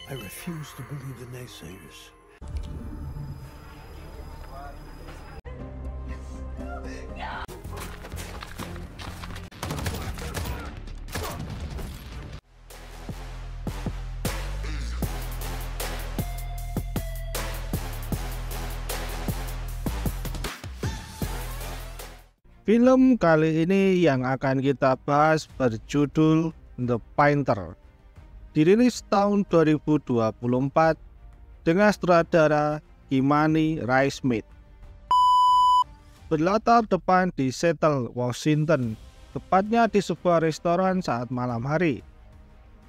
I refuse to believe the naysayers. Film kali ini yang akan kita bahas berjudul The Painter. Dirilis tahun 2024 dengan sutradara Kimani Ray Smith. Berlatar depan di Seattle, Washington, tepatnya di sebuah restoran saat malam hari.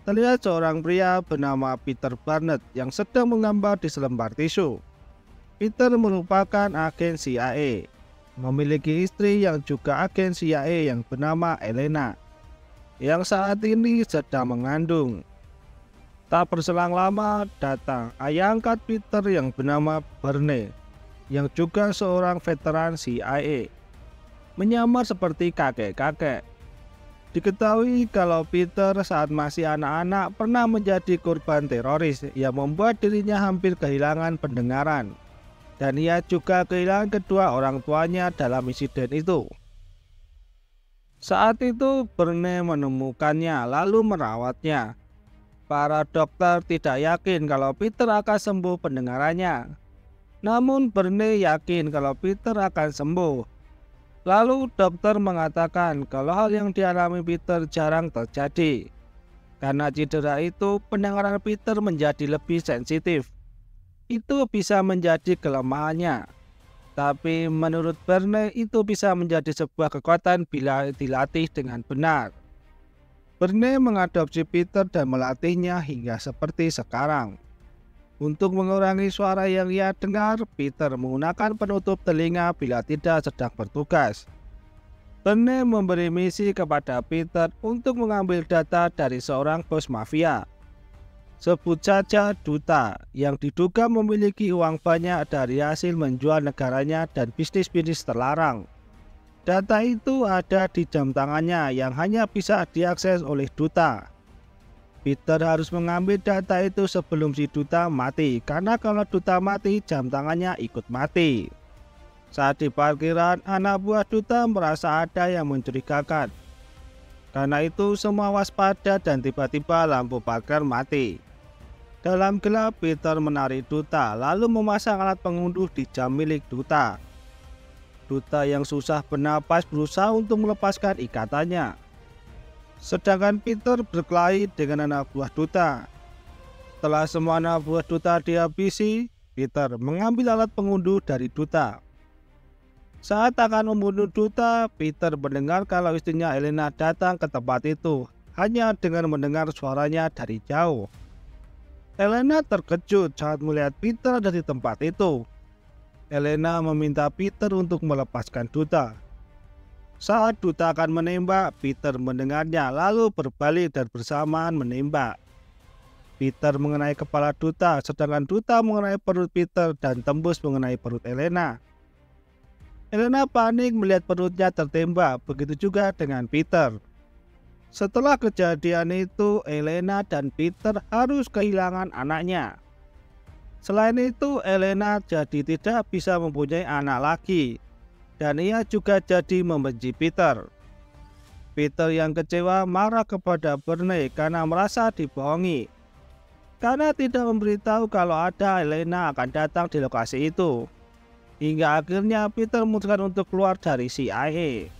Terlihat seorang pria bernama Peter Barnett yang sedang menggambar di selembar tisu. Peter merupakan agen CIA. Memiliki istri yang juga agen CIA yang bernama Elena, yang saat ini sedang mengandung. Tak berselang lama datang ayah angkat Peter yang bernama Barney, yang juga seorang veteran CIA, menyamar seperti kakek-kakek. Diketahui kalau Peter saat masih anak-anak pernah menjadi korban teroris yang membuat dirinya hampir kehilangan pendengaran. Dan ia juga kehilangan kedua orang tuanya dalam insiden itu. Saat itu Barney menemukannya lalu merawatnya. Para dokter tidak yakin kalau Peter akan sembuh pendengarannya. Namun Barney yakin kalau Peter akan sembuh. Lalu dokter mengatakan kalau hal yang dialami Peter jarang terjadi. Karena cedera itu pendengaran Peter menjadi lebih sensitif. Itu bisa menjadi kelemahannya. Tapi menurut Barney itu bisa menjadi sebuah kekuatan bila dilatih dengan benar. Barney mengadopsi Peter dan melatihnya hingga seperti sekarang. Untuk mengurangi suara yang ia dengar, Peter menggunakan penutup telinga bila tidak sedang bertugas. Barney memberi misi kepada Peter untuk mengambil data dari seorang bos mafia. Sebut saja duta yang diduga memiliki uang banyak dari hasil menjual negaranya dan bisnis-bisnis terlarang. Data itu ada di jam tangannya yang hanya bisa diakses oleh duta. Peter harus mengambil data itu sebelum si duta mati, karena kalau duta mati jam tangannya ikut mati. Saat di parkiran, anak buah duta merasa ada yang mencurigakan. Karena itu semua waspada dan tiba-tiba lampu parkir mati. Dalam gelap, Peter menarik duta lalu memasang alat pengunduh di jam milik duta. Duta yang susah bernapas berusaha untuk melepaskan ikatannya. Sedangkan Peter berkelahi dengan anak buah duta. Setelah semua anak buah duta dihabisi, Peter mengambil alat pengunduh dari duta. Saat akan membunuh duta, Peter mendengar kalau istrinya Elena datang ke tempat itu hanya dengan mendengar suaranya dari jauh. Elena terkejut saat melihat Peter ada di tempat itu. Elena meminta Peter untuk melepaskan duta. Saat duta akan menembak, Peter mendengarnya lalu berbalik dan bersamaan menembak. Peter mengenai kepala duta, sedangkan duta mengenai perut Peter dan tembus mengenai perut Elena. Elena panik melihat perutnya tertembak, begitu juga dengan Peter. Setelah kejadian itu, Elena dan Peter harus kehilangan anaknya. Selain itu, Elena jadi tidak bisa mempunyai anak lagi, dan ia juga jadi membenci Peter. Peter yang kecewa marah kepada Barney karena merasa dibohongi. Karena tidak memberitahu kalau ada Elena akan datang di lokasi itu. Hingga akhirnya Peter memutuskan untuk keluar dari CIA.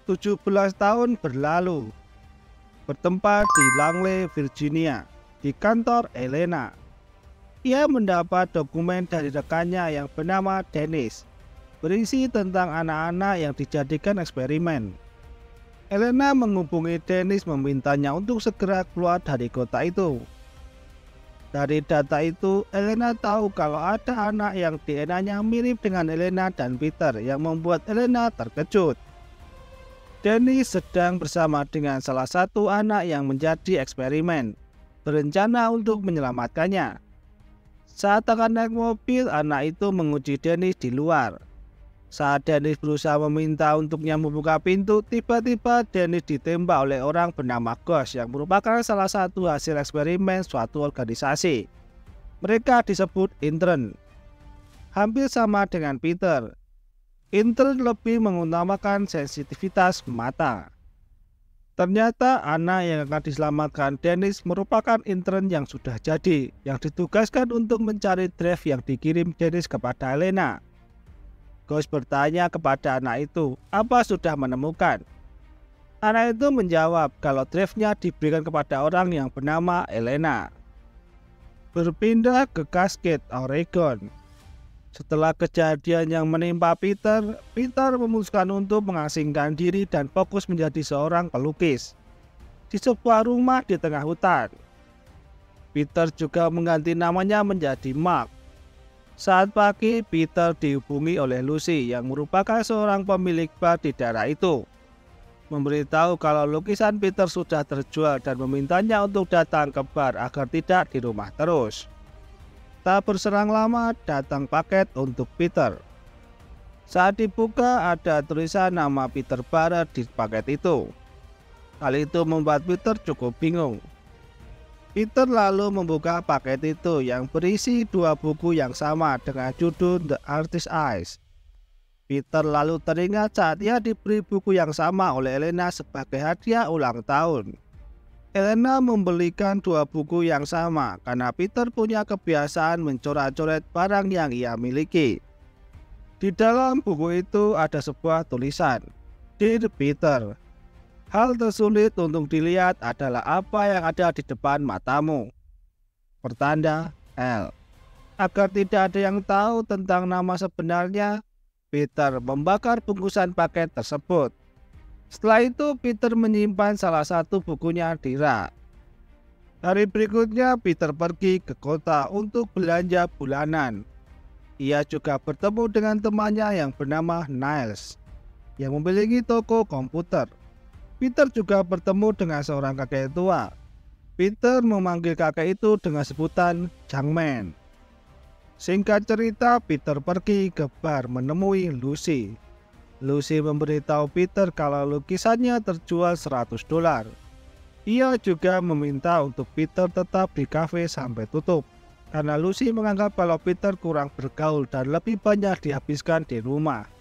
17 tahun berlalu, bertempat di Langley, Virginia, di kantor Elena. Ia mendapat dokumen dari rekannya yang bernama Dennis, berisi tentang anak-anak yang dijadikan eksperimen. Elena menghubungi Dennis memintanya untuk segera keluar dari kota itu. Dari data itu, Elena tahu kalau ada anak yang DNA-nya mirip dengan Elena dan Peter yang membuat Elena terkejut. Dennis sedang bersama dengan salah satu anak yang menjadi eksperimen, berencana untuk menyelamatkannya. Saat akan naik mobil, anak itu menguji Dennis di luar. Saat Dennis berusaha meminta untuknya membuka pintu, tiba-tiba Dennis ditembak oleh orang bernama Ghost yang merupakan salah satu hasil eksperimen suatu organisasi. Mereka disebut intern. Hampir sama dengan Peter, intern lebih mengutamakan sensitivitas mata. Ternyata anak yang akan diselamatkan Dennis merupakan intern yang sudah jadi, yang ditugaskan untuk mencari drive yang dikirim Dennis kepada Elena. Ghost bertanya kepada anak itu, apa sudah menemukan? Anak itu menjawab kalau drive-nya diberikan kepada orang yang bernama Elena. Berpindah ke Cascade, Oregon. Setelah kejadian yang menimpa Peter memutuskan untuk mengasingkan diri dan fokus menjadi seorang pelukis di sebuah rumah di tengah hutan. Peter juga mengganti namanya menjadi Mark. Saat pagi, Peter dihubungi oleh Lucy yang merupakan seorang pemilik bar di daerah itu. Memberitahu kalau lukisan Peter sudah terjual dan memintanya untuk datang ke bar agar tidak di rumah terus. Tak berserang lama, datang paket untuk Peter. Saat dibuka, ada tulisan nama Peter Barrett di paket itu. Hal itu membuat Peter cukup bingung. Peter lalu membuka paket itu yang berisi 2 buku yang sama dengan judul The Artist's Eyes. Peter lalu teringat saat ia diberi buku yang sama oleh Elena sebagai hadiah ulang tahun. Elena membelikan 2 buku yang sama karena Peter punya kebiasaan mencoret-coret barang yang ia miliki. Di dalam buku itu ada sebuah tulisan, Dear Peter, hal tersulit untuk dilihat adalah apa yang ada di depan matamu. Pertanda L. Agar tidak ada yang tahu tentang nama sebenarnya, Peter membakar bungkusan paket tersebut. Setelah itu Peter menyimpan salah satu bukunya di rak. Hari berikutnya Peter pergi ke kota untuk belanja bulanan. Ia juga bertemu dengan temannya yang bernama Niles, yang memiliki toko komputer. Peter juga bertemu dengan seorang kakek tua. Peter memanggil kakek itu dengan sebutan Jungman. Singkat cerita, Peter pergi ke bar menemui Lucy. Lucy memberitahu Peter kalau lukisannya terjual $100. Ia juga meminta untuk Peter tetap di kafe sampai tutup, karena Lucy menganggap kalau Peter kurang bergaul dan lebih banyak dihabiskan di rumah.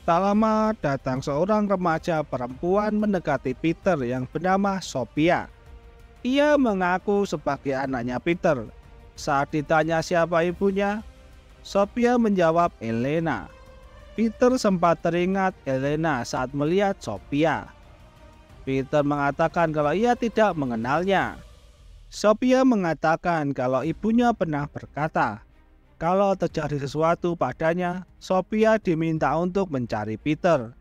Tak lama datang seorang remaja perempuan mendekati Peter yang bernama Sophia. Ia mengaku sebagai anaknya Peter. Saat ditanya siapa ibunya, Sophia menjawab Elena. Peter sempat teringat Elena saat melihat Sophia. Peter mengatakan kalau ia tidak mengenalnya. Sophia mengatakan kalau ibunya pernah berkata, kalau terjadi sesuatu padanya, Sophia diminta untuk mencari Peter.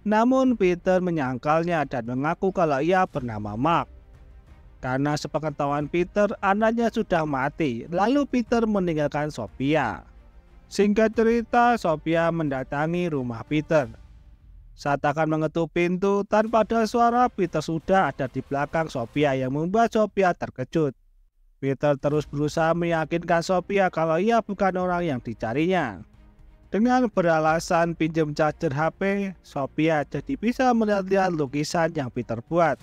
Namun Peter menyangkalnya dan mengaku kalau ia bernama Mark. Karena sepengetahuan Peter, anaknya sudah mati, lalu Peter meninggalkan Sophia. Singkat cerita, Sophia mendatangi rumah Peter. Saat akan mengetuk pintu, tanpa ada suara, Peter sudah ada di belakang Sophia yang membuat Sophia terkejut. Peter terus berusaha meyakinkan Sophia kalau ia bukan orang yang dicarinya. Dengan beralasan pinjam charger HP, Sophia jadi bisa melihat-lihat lukisan yang Peter buat.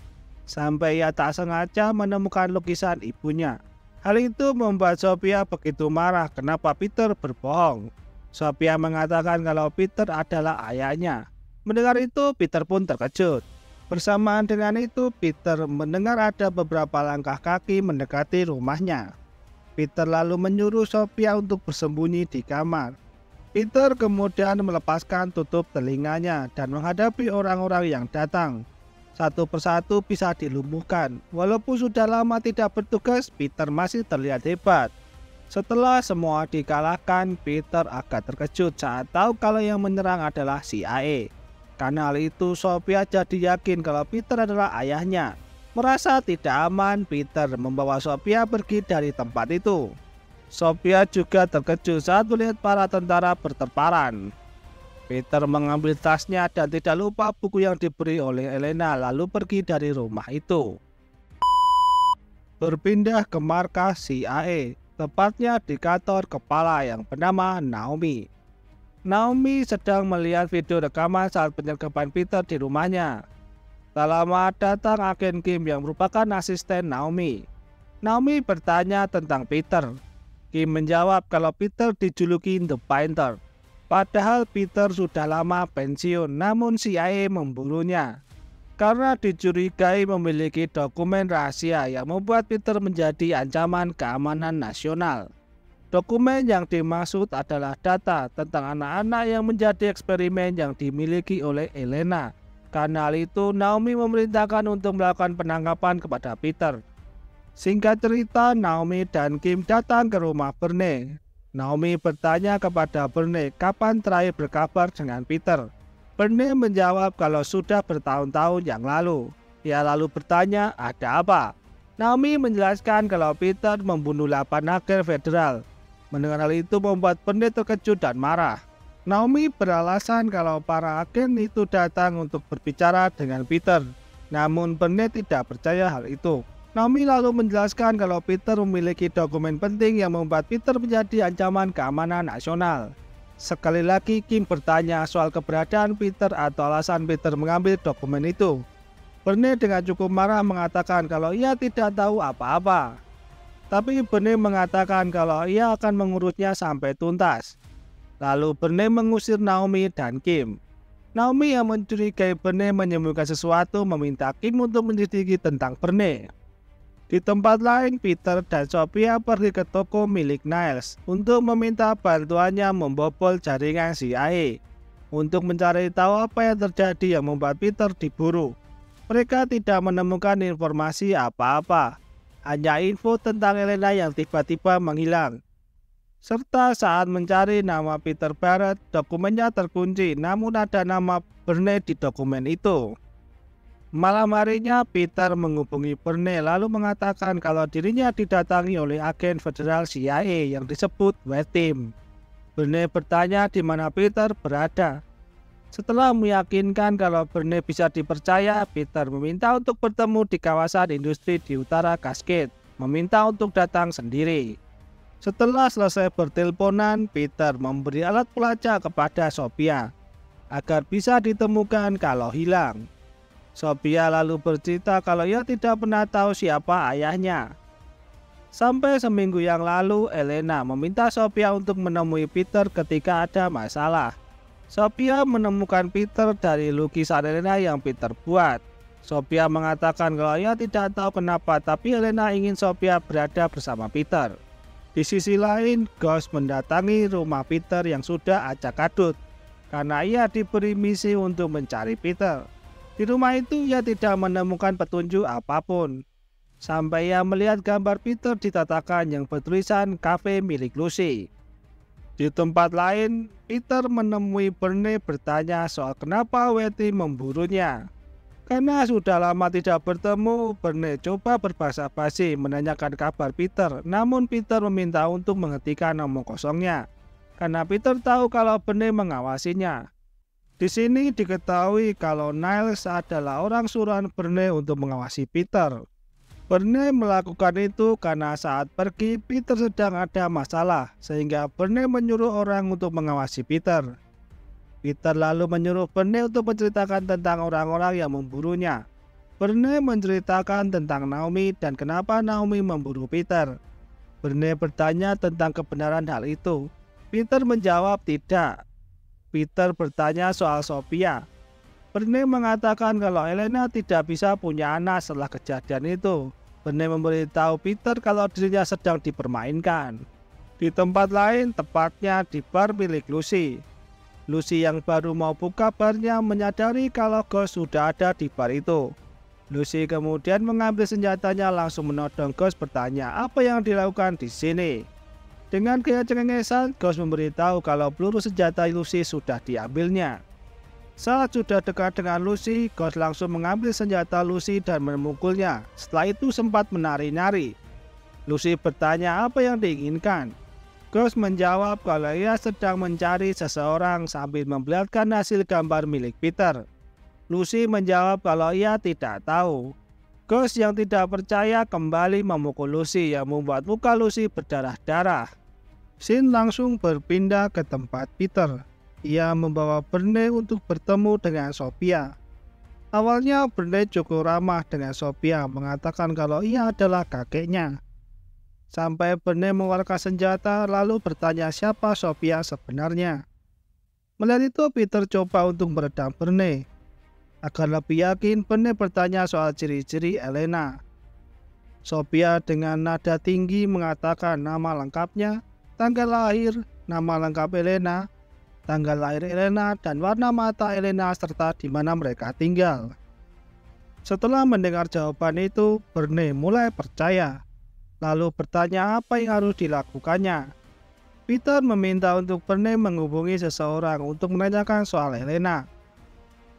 Sampai ia tak sengaja menemukan lukisan ibunya. Hal itu membuat Sophia begitu marah kenapa Peter berbohong. Sophia mengatakan kalau Peter adalah ayahnya. Mendengar itu, Peter pun terkejut. Bersamaan dengan itu, Peter mendengar ada beberapa langkah kaki mendekati rumahnya. Peter lalu menyuruh Sophia untuk bersembunyi di kamar. Peter kemudian melepaskan tutup telinganya dan menghadapi orang-orang yang datang. Satu persatu bisa dilumpuhkan. Walaupun sudah lama tidak bertugas, Peter masih terlihat hebat. Setelah semua dikalahkan, Peter agak terkejut saat tahu kalau yang menyerang adalah CIA. Karena hal itu, Sophia jadi yakin kalau Peter adalah ayahnya. Merasa tidak aman, Peter membawa Sophia pergi dari tempat itu. Sophia juga terkejut saat melihat para tentara bertemparan. Peter mengambil tasnya dan tidak lupa buku yang diberi oleh Elena lalu pergi dari rumah itu. Berpindah ke markas CIA, tepatnya di kantor kepala yang bernama Naomi. Naomi sedang melihat video rekaman saat penyergapan Peter di rumahnya. Tak lama datang agen Kim yang merupakan asisten Naomi. Naomi bertanya tentang Peter. Kim menjawab kalau Peter dijuluki The Painter. Padahal Peter sudah lama pensiun, namun CIA memburunya karena dicurigai memiliki dokumen rahasia yang membuat Peter menjadi ancaman keamanan nasional. Dokumen yang dimaksud adalah data tentang anak-anak yang menjadi eksperimen yang dimiliki oleh Elena. Karena hal itu, Naomi memerintahkan untuk melakukan penangkapan kepada Peter. Singkat cerita, Naomi dan Kim datang ke rumah Bernie. Naomi bertanya kepada Bernie kapan terakhir berkabar dengan Peter. Bernie menjawab kalau sudah bertahun-tahun yang lalu. Ia lalu bertanya, ada apa? Naomi menjelaskan kalau Peter membunuh 8 agen federal. Mendengar hal itu membuat Bernie terkejut dan marah. Naomi beralasan kalau para agen itu datang untuk berbicara dengan Peter. Namun Bernie tidak percaya hal itu. Naomi lalu menjelaskan kalau Peter memiliki dokumen penting yang membuat Peter menjadi ancaman keamanan nasional. Sekali lagi Kim bertanya soal keberadaan Peter atau alasan Peter mengambil dokumen itu. Bernie dengan cukup marah mengatakan kalau ia tidak tahu apa-apa. Tapi Bernie mengatakan kalau ia akan mengurusnya sampai tuntas. Lalu Bernie mengusir Naomi dan Kim. Naomi yang mencurigai Bernie menyembunyikan sesuatu meminta Kim untuk menyelidiki tentang Bernie. Di tempat lain, Peter dan Sophia pergi ke toko milik Niles untuk meminta bantuannya membobol jaringan CIA untuk mencari tahu apa yang terjadi yang membuat Peter diburu. Mereka tidak menemukan informasi apa-apa, hanya info tentang Elena yang tiba-tiba menghilang. Serta saat mencari nama Peter Barrett, dokumennya terkunci, namun ada nama Bernie di dokumen itu. Malam harinya, Peter menghubungi Bernie lalu mengatakan kalau dirinya didatangi oleh agen federal CIA yang disebut White Team. Bernie bertanya di mana Peter berada. Setelah meyakinkan kalau Bernie bisa dipercaya, Peter meminta untuk bertemu di kawasan industri di utara Cascade, meminta untuk datang sendiri. Setelah selesai berteleponan, Peter memberi alat pelacak kepada Sophia agar bisa ditemukan kalau hilang. Sophia lalu bercerita kalau ia tidak pernah tahu siapa ayahnya. Sampai seminggu yang lalu, Elena meminta Sophia untuk menemui Peter ketika ada masalah. Sophia menemukan Peter dari lukisan Elena yang Peter buat. Sophia mengatakan kalau ia tidak tahu kenapa, tapi Elena ingin Sophia berada bersama Peter. Di sisi lain, Ghost mendatangi rumah Peter yang sudah acak-adut karena ia diberi misi untuk mencari Peter. Di rumah itu ia tidak menemukan petunjuk apapun, sampai ia melihat gambar Peter di tatakan yang bertulisan kafe milik Lucy. Di tempat lain, Peter menemui Bernie bertanya soal kenapa Whitey memburunya. Karena sudah lama tidak bertemu, Bernie coba berbahasa basi menanyakan kabar Peter, namun Peter meminta untuk menghentikan omong kosongnya, karena Peter tahu kalau Bernie mengawasinya. Di sini diketahui kalau Niles adalah orang suruhan Bernie untuk mengawasi Peter. Bernie melakukan itu karena saat pergi Peter sedang ada masalah, sehingga Bernie menyuruh orang untuk mengawasi Peter. Peter lalu menyuruh Bernie untuk menceritakan tentang orang-orang yang memburunya. Bernie menceritakan tentang Naomi dan kenapa Naomi memburu Peter. Bernie bertanya tentang kebenaran hal itu. Peter menjawab tidak. Peter bertanya soal Sophia. Bernie mengatakan kalau Elena tidak bisa punya anak setelah kejadian itu. Bernie memberitahu Peter kalau dirinya sedang dipermainkan. Di tempat lain, tepatnya di bar milik Lucy. Lucy yang baru mau buka barnya menyadari kalau Ghost sudah ada di bar itu. Lucy kemudian mengambil senjatanya langsung menodong Ghost bertanya apa yang dilakukan di sini. Dengan gaya cengengesan, Ghost memberitahu kalau peluru senjata Lucy sudah diambilnya. Saat sudah dekat dengan Lucy, Ghost langsung mengambil senjata Lucy dan memukulnya. Setelah itu sempat menari-nari. Lucy bertanya apa yang diinginkan. Ghost menjawab kalau ia sedang mencari seseorang sambil memperlihatkan hasil gambar milik Peter. Lucy menjawab kalau ia tidak tahu. Ghost yang tidak percaya kembali memukul Lucy yang membuat muka Lucy berdarah-darah. Scene langsung berpindah ke tempat Peter. ia membawa Bernie untuk bertemu dengan Sophia. Awalnya Bernie cukup ramah dengan Sophia, mengatakan kalau ia adalah kakeknya. Sampai Bernie mengeluarkan senjata lalu bertanya siapa Sophia sebenarnya. Melihat itu Peter coba untuk meredam Bernie. Agar lebih yakin, Bernie bertanya soal ciri-ciri Elena. Sophia dengan nada tinggi mengatakan nama lengkapnya, tanggal lahir, nama lengkap Elena, tanggal lahir Elena, dan warna mata Elena serta di mana mereka tinggal. Setelah mendengar jawaban itu, Bernie mulai percaya, lalu bertanya apa yang harus dilakukannya. Peter meminta untuk Bernie menghubungi seseorang untuk menanyakan soal Elena.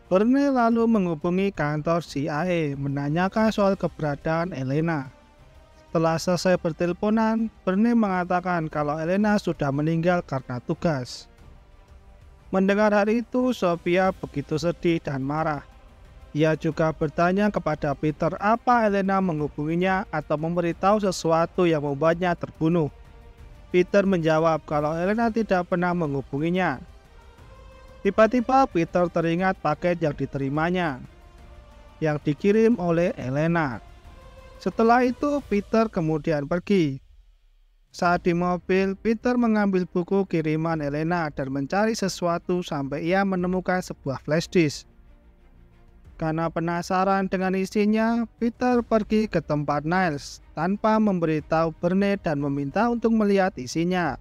Bernie lalu menghubungi kantor CIA menanyakan soal keberadaan Elena. Setelah selesai berteleponan, Bernie mengatakan kalau Elena sudah meninggal karena tugas. Mendengar hal itu, Sophia begitu sedih dan marah. Ia juga bertanya kepada Peter apa Elena menghubunginya atau memberitahu sesuatu yang membuatnya terbunuh. Peter menjawab kalau Elena tidak pernah menghubunginya. Tiba-tiba Peter teringat paket yang diterimanya, yang dikirim oleh Elena. Setelah itu Peter kemudian pergi. Saat di mobil, Peter mengambil buku kiriman Elena dan mencari sesuatu sampai ia menemukan sebuah flash disk. Karena penasaran dengan isinya, Peter pergi ke tempat Niles tanpa memberitahu Bernie dan meminta untuk melihat isinya.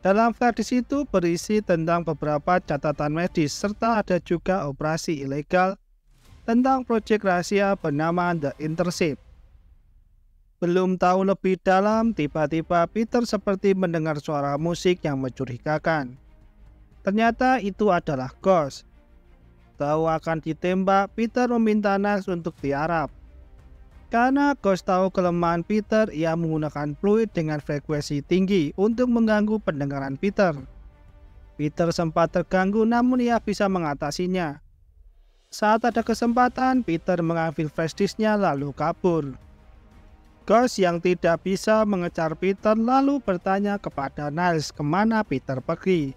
Dalam flash disk itu berisi tentang beberapa catatan medis serta ada juga operasi ilegal tentang proyek rahasia bernama The Intercept. Belum tahu lebih dalam, tiba-tiba Peter seperti mendengar suara musik yang mencurigakan. Ternyata itu adalah Ghost. Tahu akan ditembak, Peter meminta Niles untuk diarap. Karena Ghost tahu kelemahan Peter, ia menggunakan fluid dengan frekuensi tinggi untuk mengganggu pendengaran Peter. Peter sempat terganggu namun ia bisa mengatasinya. Saat ada kesempatan, Peter mengambil flash disk-nya lalu kabur. Ghost yang tidak bisa mengejar Peter lalu bertanya kepada Niles kemana Peter pergi.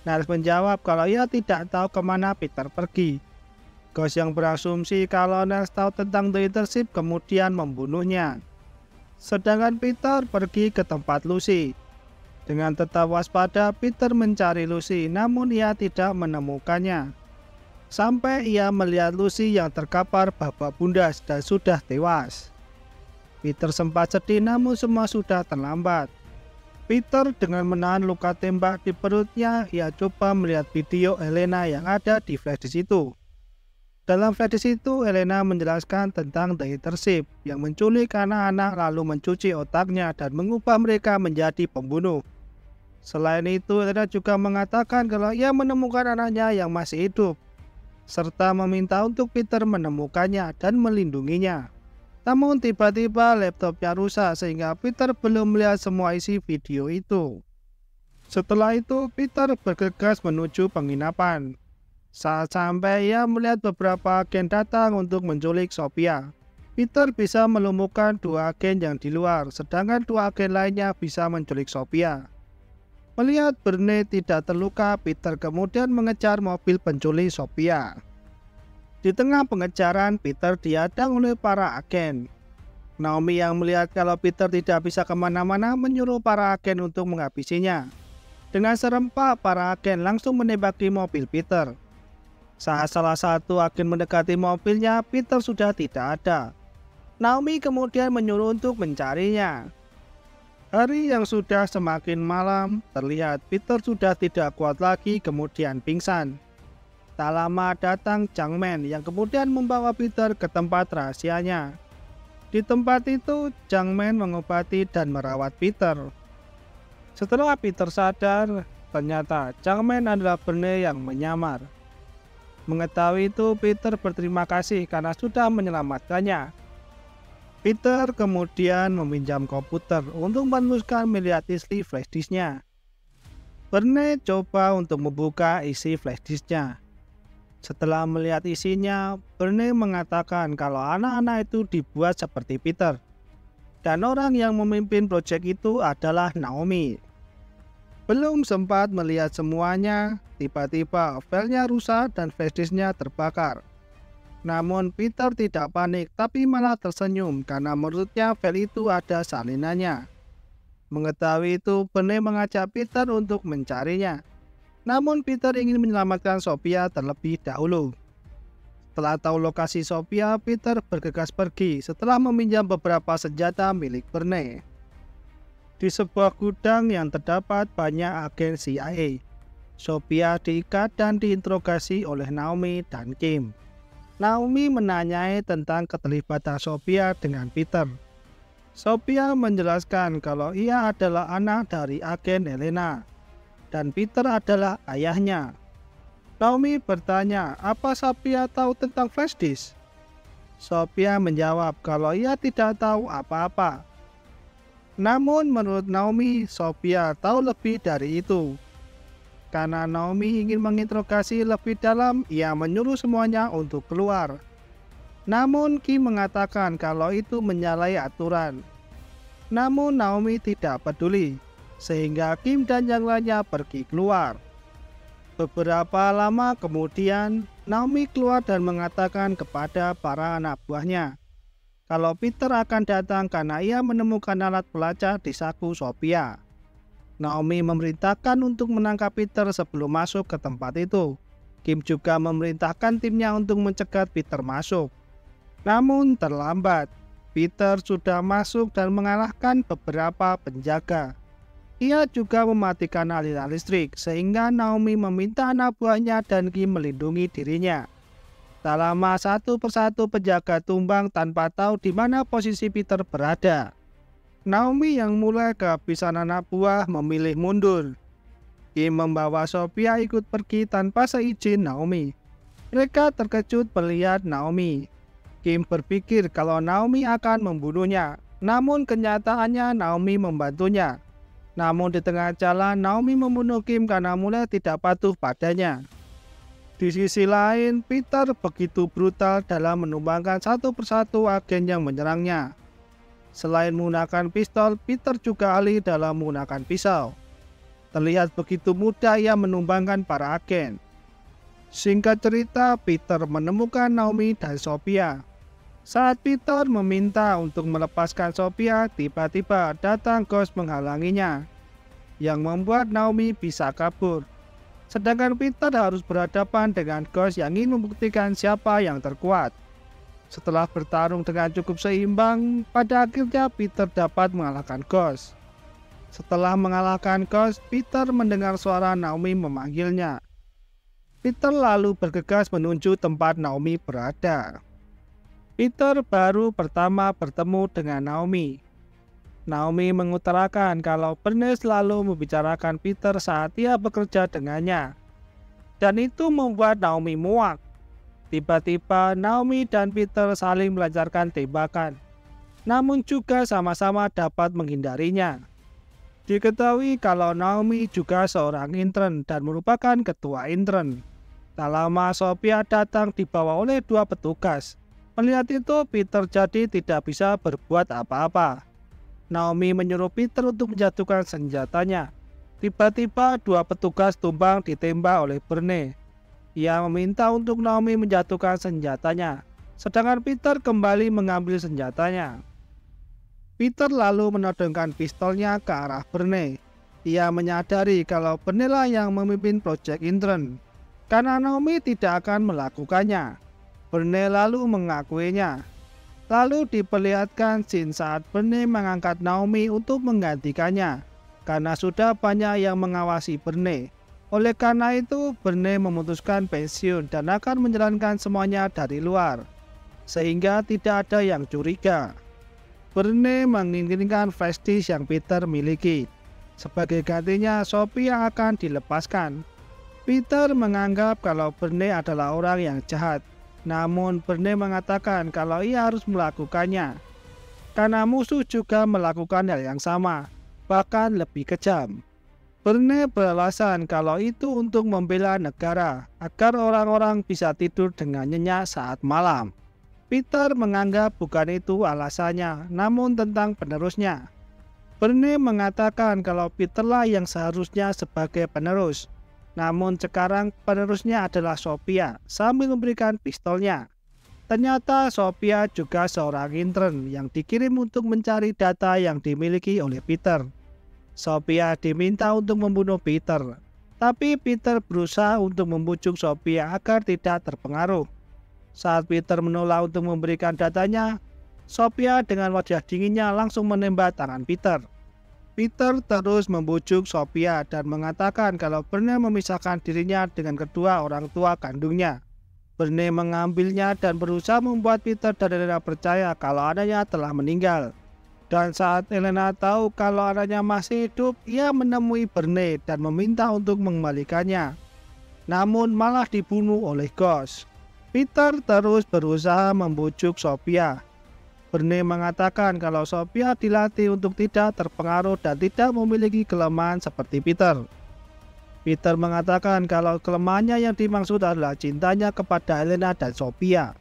Niles menjawab kalau ia tidak tahu kemana Peter pergi. Ghost yang berasumsi kalau Niles tahu tentang The Intercept kemudian membunuhnya. Sedangkan Peter pergi ke tempat Lucy. Dengan tetap waspada, Peter mencari Lucy namun ia tidak menemukannya. Sampai ia melihat Lucy yang terkapar babak bundas dan sudah tewas. Peter sempat sedih namun semua sudah terlambat. Peter dengan menahan luka tembak di perutnya, ia coba melihat video Elena yang ada di flash disk itu. Dalam flash disk itu, Elena menjelaskan tentang The Intercept yang menculik anak-anak lalu mencuci otaknya dan mengubah mereka menjadi pembunuh. Selain itu, Elena juga mengatakan kalau ia menemukan anaknya yang masih hidup, serta meminta untuk Peter menemukannya dan melindunginya. Namun tiba-tiba laptopnya rusak sehingga Peter belum melihat semua isi video itu. Setelah itu, Peter bergegas menuju penginapan. Saat sampai, ia melihat beberapa agen datang untuk menculik Sophia. Peter bisa melumpuhkan 2 agen yang di luar, sedangkan 2 agen lainnya bisa menculik Sophia. Melihat Bernie tidak terluka, Peter kemudian mengejar mobil penculik Sophia. Di tengah pengejaran, Peter dihadang oleh para agen. Naomi yang melihat kalau Peter tidak bisa kemana-mana menyuruh para agen untuk menghabisinya. Dengan serempak, para agen langsung menembaki mobil Peter. Saat salah satu agen mendekati mobilnya, Peter sudah tidak ada. Naomi kemudian menyuruh untuk mencarinya. Hari yang sudah semakin malam, terlihat Peter sudah tidak kuat lagi kemudian pingsan. Tak lama datang Changman yang kemudian membawa Peter ke tempat rahasianya. Di tempat itu, Changman mengobati dan merawat Peter. Setelah Peter sadar, ternyata Changman adalah Bernie yang menyamar. Mengetahui itu, Peter berterima kasih karena sudah menyelamatkannya. Peter kemudian meminjam komputer untuk meneruskan melihat isi flash disk-nya. Bernie coba untuk membuka isi flash disk-nya. Setelah melihat isinya, Bernie mengatakan kalau anak-anak itu dibuat seperti Peter. Dan orang yang memimpin proyek itu adalah Naomi. Belum sempat melihat semuanya, tiba-tiba filenya rusak dan flashdisknya terbakar. Namun Peter tidak panik tapi malah tersenyum karena menurutnya file itu ada salinannya. Mengetahui itu, Bernie mengajak Peter untuk mencarinya. Namun Peter ingin menyelamatkan Sophia terlebih dahulu. Setelah tahu lokasi Sophia, Peter bergegas pergi setelah meminjam beberapa senjata milik Bernie. Di sebuah gudang yang terdapat banyak agen CIA, Sophia diikat dan diinterogasi oleh Naomi dan Kim. Naomi menanyai tentang keterlibatan Sophia dengan Peter. Sophia menjelaskan kalau ia adalah anak dari agen Helena dan Peter adalah ayahnya. Naomi bertanya apa Sophia tahu tentang flashdisk. Sophia menjawab kalau ia tidak tahu apa-apa. Namun menurut Naomi, Sophia tahu lebih dari itu. Karena Naomi ingin menginterogasi lebih dalam, ia menyuruh semuanya untuk keluar. Namun Kim mengatakan kalau itu menyalahi aturan. Namun Naomi tidak peduli, sehingga Kim dan yang lainnya pergi keluar. Beberapa lama kemudian, Naomi keluar dan mengatakan kepada para anak buahnya kalau Peter akan datang karena ia menemukan alat pelacak di saku Sophia. Naomi memerintahkan untuk menangkap Peter sebelum masuk ke tempat itu. Kim juga memerintahkan timnya untuk mencegat Peter masuk. Namun terlambat, Peter sudah masuk dan mengalahkan beberapa penjaga. Ia juga mematikan aliran listrik sehingga Naomi meminta anak buahnya dan Kim melindungi dirinya. Tak lama satu persatu penjaga tumbang tanpa tahu di mana posisi Peter berada. Naomi yang mulai kehabisan anak buah memilih mundur. Kim membawa Sophia ikut pergi tanpa seizin Naomi. Mereka terkejut melihat Naomi. Kim berpikir kalau Naomi akan membunuhnya, namun kenyataannya Naomi membantunya. Namun di tengah jalan Naomi membunuh Kim karena mulai tidak patuh padanya. Di sisi lain, Peter begitu brutal dalam menumbangkan satu persatu agen yang menyerangnya. Selain menggunakan pistol, Peter juga ahli dalam menggunakan pisau. Terlihat begitu mudah ia menumbangkan para agen. Singkat cerita, Peter menemukan Naomi dan Sophia. Saat Peter meminta untuk melepaskan Sophia, tiba-tiba datang Ghost menghalanginya, yang membuat Naomi bisa kabur. Sedangkan Peter harus berhadapan dengan Ghost yang ingin membuktikan siapa yang terkuat. Setelah bertarung dengan cukup seimbang, pada akhirnya Peter dapat mengalahkan Ghost. Setelah mengalahkan Ghost, Peter mendengar suara Naomi memanggilnya. Peter lalu bergegas menuju tempat Naomi berada. Peter baru pertama bertemu dengan Naomi. Naomi mengutarakan kalau Bernie selalu membicarakan Peter saat ia bekerja dengannya. Dan itu membuat Naomi muak. Tiba-tiba Naomi dan Peter saling melancarkan tembakan, namun juga sama-sama dapat menghindarinya. Diketahui kalau Naomi juga seorang intern dan merupakan ketua intern. Tak lama Sophia datang dibawa oleh dua petugas. Melihat itu Peter jadi tidak bisa berbuat apa-apa. Naomi menyuruh Peter untuk menjatuhkan senjatanya. Tiba-tiba dua petugas tumbang ditembak oleh Bernie. Ia meminta untuk Naomi menjatuhkan senjatanya, sedangkan Peter kembali mengambil senjatanya. Peter lalu menodongkan pistolnya ke arah Bernie. Ia menyadari kalau Bernie lah yang memimpin proyek intern, karena Naomi tidak akan melakukannya. Bernie lalu mengakuinya. Lalu diperlihatkan scene saat Bernie mengangkat Naomi untuk menggantikannya, karena sudah banyak yang mengawasi Bernie. Oleh karena itu, Bernie memutuskan pensiun dan akan menjalankan semuanya dari luar, sehingga tidak ada yang curiga. Bernie menginginkan flashdisk yang Peter miliki. Sebagai gantinya, Sophia akan dilepaskan. Peter menganggap kalau Bernie adalah orang yang jahat. Namun Bernie mengatakan kalau ia harus melakukannya, karena musuh juga melakukan hal yang sama, bahkan lebih kejam. Bernie beralasan kalau itu untuk membela negara, agar orang-orang bisa tidur dengan nyenyak saat malam. Peter menganggap bukan itu alasannya, namun tentang penerusnya. Bernie mengatakan kalau Peterlah yang seharusnya sebagai penerus. Namun sekarang penerusnya adalah Sophia sambil memberikan pistolnya. Ternyata Sophia juga seorang intern yang dikirim untuk mencari data yang dimiliki oleh Peter. Sophia diminta untuk membunuh Peter, tapi Peter berusaha untuk membujuk Sophia agar tidak terpengaruh. Saat Peter menolak untuk memberikan datanya, Sophia dengan wajah dinginnya langsung menembak tangan Peter. Peter terus membujuk Sophia dan mengatakan kalau Bernie memisahkan dirinya dengan kedua orang tua kandungnya. Bernie mengambilnya dan berusaha membuat Peter dan Elena percaya kalau anaknya telah meninggal. Dan saat Elena tahu kalau anaknya masih hidup, ia menemui Bernie dan meminta untuk mengembalikannya. Namun malah dibunuh oleh Ghost. Peter terus berusaha membujuk Sophia. Bernie mengatakan kalau Sophia dilatih untuk tidak terpengaruh dan tidak memiliki kelemahan seperti Peter. Peter mengatakan kalau kelemahannya yang dimaksud adalah cintanya kepada Elena dan Sophia.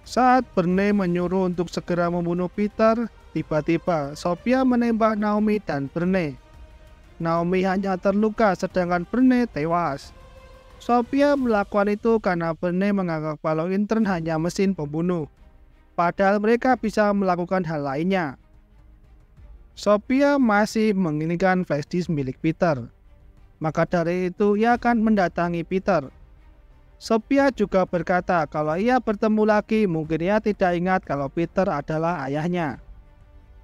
Saat Bernie menyuruh untuk segera membunuh Peter, tiba-tiba Sophia menembak Naomi dan Bernie. Naomi hanya terluka sedangkan Bernie tewas. Sophia melakukan itu karena Bernie menganggap kalau intern hanya mesin pembunuh. Padahal mereka bisa melakukan hal lainnya. Sophia masih menginginkan flash disk milik Peter. Maka dari itu ia akan mendatangi Peter. Sophia juga berkata kalau ia bertemu lagi mungkin ia tidak ingat kalau Peter adalah ayahnya.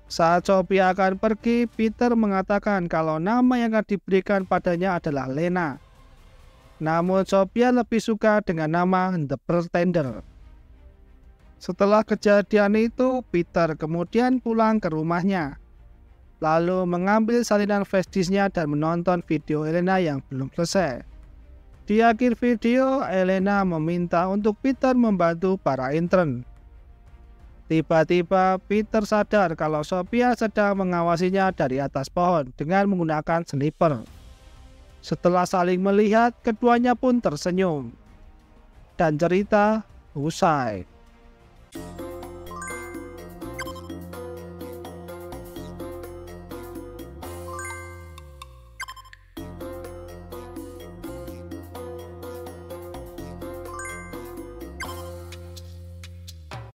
Saat Sophia akan pergi, Peter mengatakan kalau nama yang akan diberikan padanya adalah Lena. Namun Sophia lebih suka dengan nama The Pretender. Setelah kejadian itu, Peter kemudian pulang ke rumahnya. Lalu mengambil salinan flash disknya dan menonton video Elena yang belum selesai. Di akhir video, Elena meminta untuk Peter membantu para intern. Tiba-tiba Peter sadar kalau Sophia sedang mengawasinya dari atas pohon dengan menggunakan sniper. Setelah saling melihat, keduanya pun tersenyum. Dan cerita usai.